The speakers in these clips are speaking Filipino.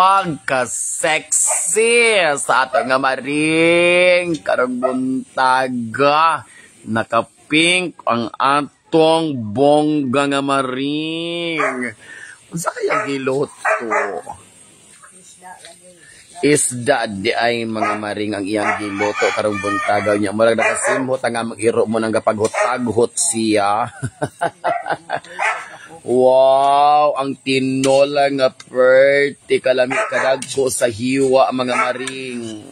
pagka-sexy sa ato nga maring karong buntaga. Naka-pink ang atong bongga nga maring. Unsa kaya giluto? Isda di ay mga maring ang iyang giluto karong buntaga niya. Murag nakasimhot ang mag-iro mo nang gapaghot-aghot siya. Wow, ang tinola nga perti kalami kadagko sa hiwa mga maring.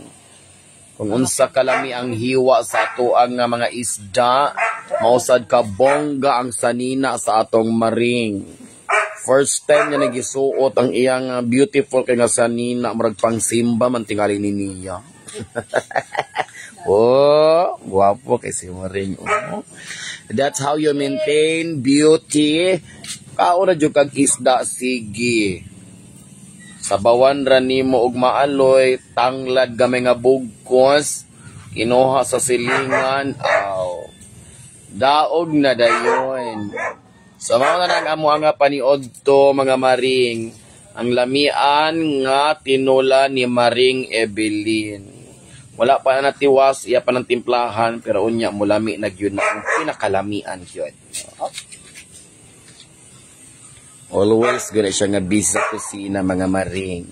Kung unsa kalami ang hiwa sa atoang nga mga isda, mausad ka bongga ang sanina sa atong maring. First time niya nagisuot ang iyang beautiful kay nga sanina, murag pang simba man tingali ni niya. Oh, guwapo kay si maring. Oh. That's how you maintain beauty. Kauna jud kag isda sige. Sabawan ra nimo og maaloy, tanglad gamay nga bugkos, kinuha sa silingan, aw. Daog na dayon. Sa mga nang amo nga paniod to mga maring, ang lamian nga tinula ni Maring Evelyn. Wala pa na natiwas, iya pa ng timplahan, pero unya mulami na gyud na ang pinakalamian gyud. Always guna siya nga busy sa kusina mga maring.